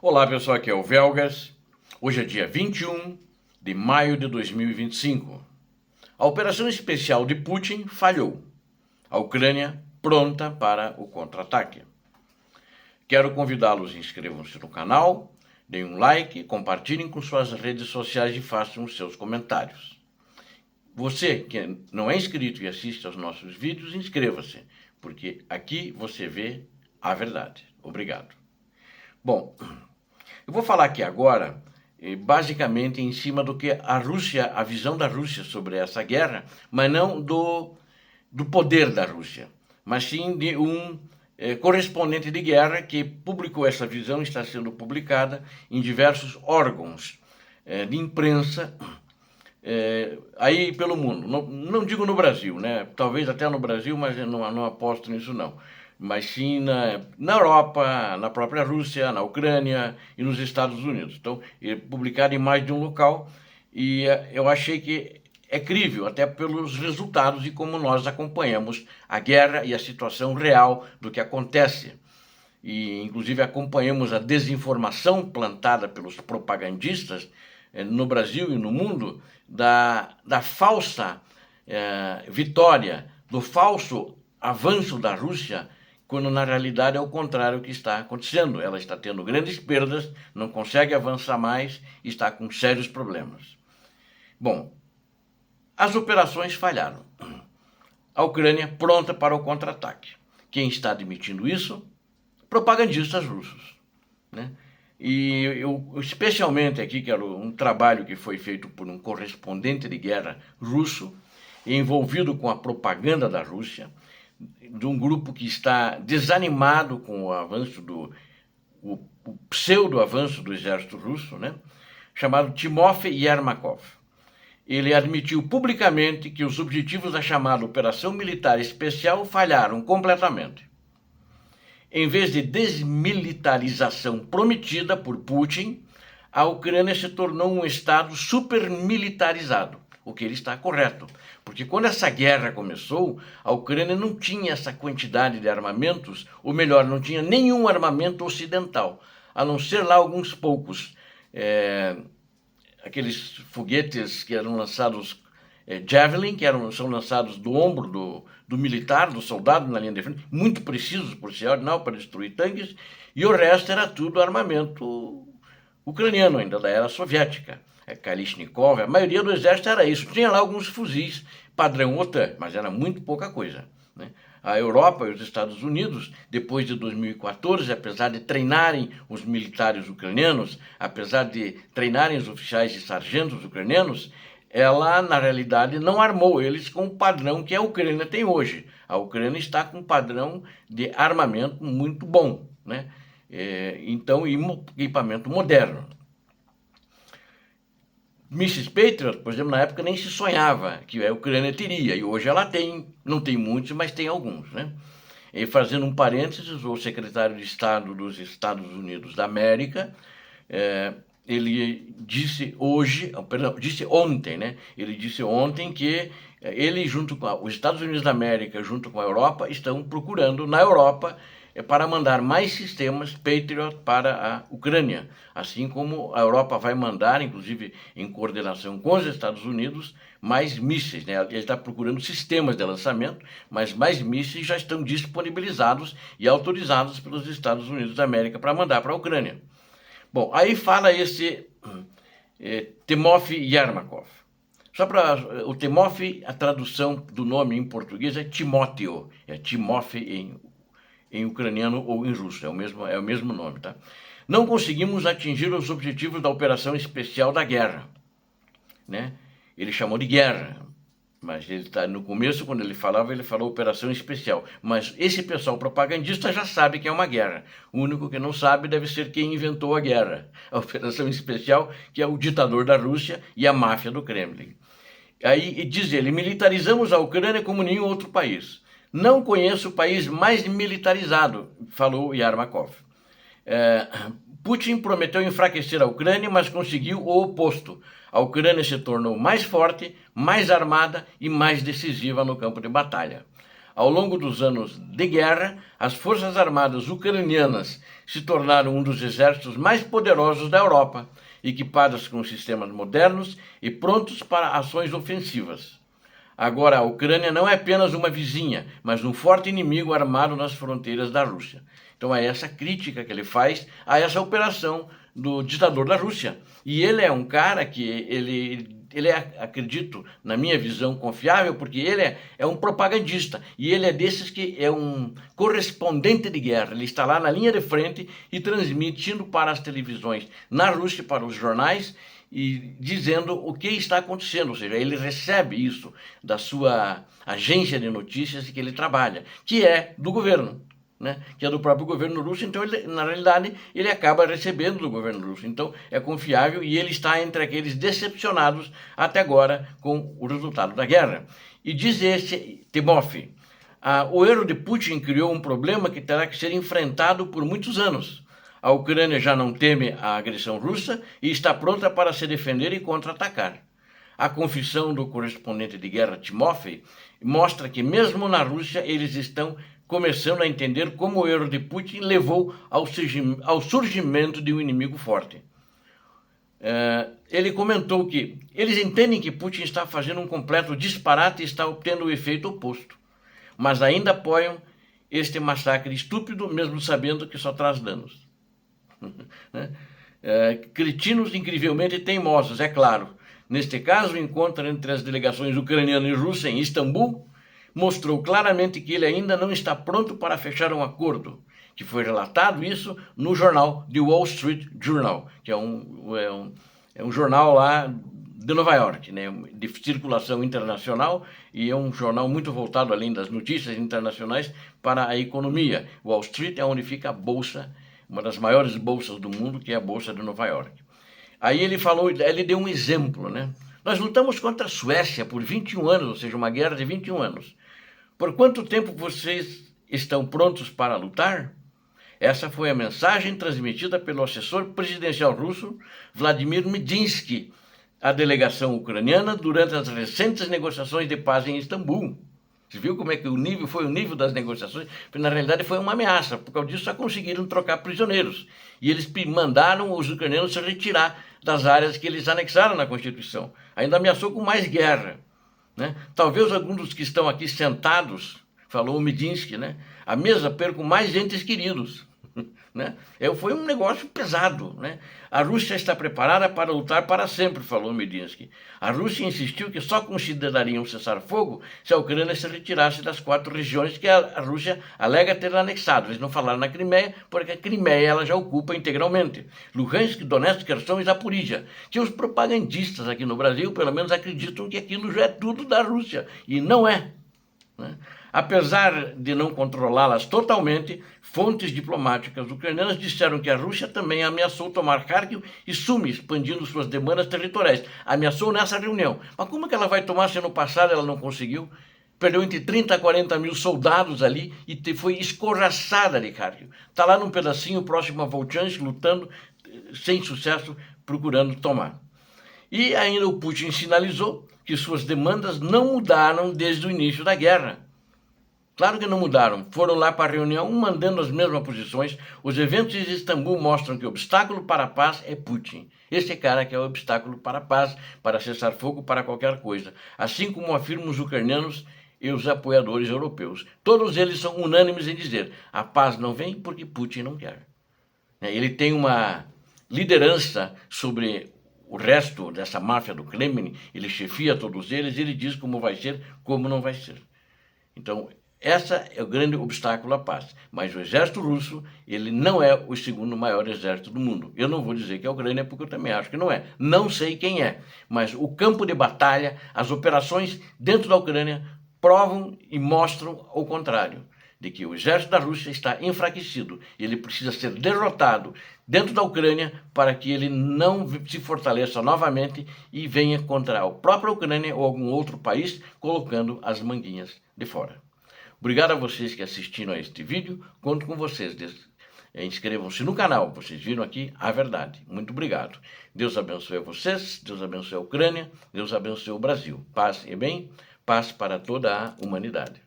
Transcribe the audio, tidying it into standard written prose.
Olá pessoal, aqui é o Velgas. Hoje é dia 21 de maio de 2025. A operação especial de Putin falhou. A Ucrânia pronta para o contra-ataque. Quero convidá-los, inscrevam-se no canal, deem um like, compartilhem com suas redes sociais e façam os seus comentários. Você que não é inscrito e assiste aos nossos vídeos, inscreva-se, porque aqui você vê a verdade. Obrigado. Bom, eu vou falar aqui agora, basicamente em cima do que a visão da Rússia sobre essa guerra, mas não do poder da Rússia, mas sim de um correspondente de guerra que publicou essa visão, está sendo publicada em diversos órgãos de imprensa aí pelo mundo. Não digo no Brasil, né? Talvez até no Brasil, mas eu não aposto nisso não. Mas sim na Europa, na própria Rússia, na Ucrânia e nos Estados Unidos. Então, publicado em mais de um local, e eu achei que é crível, até pelos resultados e como nós acompanhamos a guerra e a situação real do que acontece. E, inclusive, acompanhamos a desinformação plantada pelos propagandistas no Brasil e no mundo da falsa vitória, do falso avanço da Rússia, quando na realidade é o contrário que está acontecendo. Ela está tendo grandes perdas, não consegue avançar mais e está com sérios problemas. Bom, as operações falharam. A Ucrânia pronta para o contra-ataque. Quem está admitindo isso? Propagandistas russos, né? E eu especialmente aqui quero um trabalho que foi feito por um correspondente de guerra russo, envolvido com a propaganda da Rússia, de um grupo que está desanimado com o avanço o pseudo-avanço do exército russo, né? Chamado Timofey Yermakov. Ele admitiu publicamente que os objetivos da chamada Operação Militar Especial falharam completamente. Em vez de desmilitarização prometida por Putin, a Ucrânia se tornou um estado supermilitarizado, o que ele está correto. Porque quando essa guerra começou, a Ucrânia não tinha essa quantidade de armamentos, ou melhor, não tinha nenhum armamento ocidental, a não ser lá alguns poucos, aqueles foguetes que eram lançados, Javelin, que são lançados do ombro do militar, do soldado na linha de frente, muito precisos, por sinal, para destruir tanques, e o resto era tudo armamento ucraniano, ainda da era soviética. Kalashnikov, a maioria do exército era isso. Tinha lá alguns fuzis padrão OTAN, mas era muito pouca coisa, né? A Europa e os Estados Unidos, depois de 2014, apesar de treinarem os militares ucranianos, apesar de treinarem os oficiais e sargentos ucranianos, ela, na realidade, não armou eles com o padrão que a Ucrânia tem hoje. A Ucrânia está com um padrão de armamento muito bom, né? Então, equipamento moderno. Mísseis Patriot, por exemplo, na época nem se sonhava que a Ucrânia teria, e hoje ela tem, não tem muitos, mas tem alguns, né? E fazendo um parênteses, o secretário de Estado dos Estados Unidos da América, ele disse ontem, né? Ele disse ontem que ele, junto com os Estados Unidos da América, junto com a Europa, estão procurando na Europa para mandar mais sistemas Patriot para a Ucrânia, assim como a Europa vai mandar, inclusive em coordenação com os Estados Unidos, mais mísseis, né? Ele está procurando sistemas de lançamento, mas mais mísseis já estão disponibilizados e autorizados pelos Estados Unidos da América para mandar para a Ucrânia. Bom, aí fala esse Timofey Yermakov. Só para o Timofey, a tradução do nome em português é Timóteo, é Timofey em ucraniano ou em russo, é o mesmo nome, tá? Não conseguimos atingir os objetivos da operação especial da guerra, né? Ele chamou de guerra, mas ele tá no começo, quando ele falou operação especial. Mas esse pessoal propagandista já sabe que é uma guerra. O único que não sabe deve ser quem inventou a guerra, a operação especial, que é o ditador da Rússia e a máfia do Kremlin. Aí diz ele: militarizamos a Ucrânia como nenhum outro país. Não conheço o país mais militarizado, falou Yermakov. Putin prometeu enfraquecer a Ucrânia, mas conseguiu o oposto. A Ucrânia se tornou mais forte, mais armada e mais decisiva no campo de batalha. Ao longo dos anos de guerra, as forças armadas ucranianas se tornaram um dos exércitos mais poderosos da Europa, equipadas com sistemas modernos e prontos para ações ofensivas. Agora, a Ucrânia não é apenas uma vizinha, mas um forte inimigo armado nas fronteiras da Rússia. Então é essa crítica que ele faz a essa operação do ditador da Rússia. E ele é um cara que ele é, acredito, na minha visão, confiável, porque ele é um propagandista. E ele é desses que é um correspondente de guerra. Ele está lá na linha de frente e transmitindo para as televisões na Rússia, para os jornais, e dizendo o que está acontecendo, ou seja, ele recebe isso da sua agência de notícias que ele trabalha, que é do governo, né? Que é do próprio governo russo, então ele, na realidade ele acaba recebendo do governo russo, então é confiável e ele está entre aqueles decepcionados até agora com o resultado da guerra. E diz esse Timofey, o erro de Putin criou um problema que terá que ser enfrentado por muitos anos. A Ucrânia já não teme a agressão russa e está pronta para se defender e contra-atacar. A confissão do correspondente de guerra Timofey mostra que mesmo na Rússia eles estão começando a entender como o erro de Putin levou ao surgimento de um inimigo forte. Ele comentou que eles entendem que Putin está fazendo um completo disparate e está obtendo o efeito oposto, mas ainda apoiam este massacre estúpido, mesmo sabendo que só traz danos. Cretinos incrivelmente teimosos, é claro. Neste caso, o encontro entre as delegações ucraniana e russa em Istambul mostrou claramente que ele ainda não está pronto para fechar um acordo, que foi relatado isso no jornal The Wall Street Journal, que é um jornal lá de Nova York, né, de circulação internacional, e é um jornal muito voltado, além das notícias internacionais, para a economia. Wall Street é onde fica a bolsa, uma das maiores bolsas do mundo, que é a Bolsa de Nova York. Aí ele falou, ele deu um exemplo, né? Nós lutamos contra a Suécia por 21 anos, ou seja, uma guerra de 21 anos. Por quanto tempo vocês estão prontos para lutar? Essa foi a mensagem transmitida pelo assessor presidencial russo, Vladimir Medinsky, à delegação ucraniana durante as recentes negociações de paz em Istambul. Você viu como é que foi o nível das negociações? Porque, na realidade, foi uma ameaça. Por causa disso, só conseguiram trocar prisioneiros. E eles mandaram os ucranianos se retirar das áreas que eles anexaram na Constituição. Ainda ameaçou com mais guerra, né? Talvez alguns dos que estão aqui sentados, falou o Medinsky, né? A mesa percam mais entes queridos. Né? Foi um negócio pesado, né? A Rússia está preparada para lutar para sempre, falou Medinsky. A Rússia insistiu que só consideraria um cessar-fogo se a Ucrânia se retirasse das 4 regiões que a Rússia alega ter anexado. Eles não falaram na Crimeia, porque a Crimeia ela já ocupa integralmente. Luhansk, Donetsk, Kherson e Zaporizhia. Que os propagandistas aqui no Brasil, pelo menos, acreditam que aquilo já é tudo da Rússia. E não é. Né? Apesar de não controlá-las totalmente, fontes diplomáticas ucranianas disseram que a Rússia também ameaçou tomar Kharkiv e Sumi, expandindo suas demandas territoriais. Ameaçou nessa reunião. Mas como que ela vai tomar se no passado ela não conseguiu? Perdeu entre 30 a 40 mil soldados ali e foi escorraçada de Kharkiv. Está lá num pedacinho próximo a Volchansk, lutando sem sucesso, procurando tomar. E ainda o Putin sinalizou que suas demandas não mudaram desde o início da guerra. Claro que não mudaram. Foram lá para a reunião mandando as mesmas posições. Os eventos de Istambul mostram que o obstáculo para a paz é Putin. Esse cara que é o obstáculo para a paz, para cessar fogo, para qualquer coisa. Assim como afirmam os ucranianos e os apoiadores europeus. Todos eles são unânimes em dizer: a paz não vem porque Putin não quer. Ele tem uma liderança sobre o resto dessa máfia do Kremlin, ele chefia todos eles, ele diz como vai ser, como não vai ser. Então, esse é o grande obstáculo à paz. Mas o exército russo, ele não é o segundo maior exército do mundo. Eu não vou dizer que é a Ucrânia, porque eu também acho que não é. Não sei quem é. Mas o campo de batalha, as operações dentro da Ucrânia provam e mostram o contrário. De que o exército da Rússia está enfraquecido. Ele precisa ser derrotado dentro da Ucrânia para que ele não se fortaleça novamente e venha contra a própria Ucrânia ou algum outro país, colocando as manguinhas de fora. Obrigado a vocês que assistiram a este vídeo. Conto com vocês. Inscrevam-se no canal. Vocês viram aqui a verdade. Muito obrigado. Deus abençoe vocês. Deus abençoe a Ucrânia. Deus abençoe o Brasil. Paz e bem. Paz para toda a humanidade.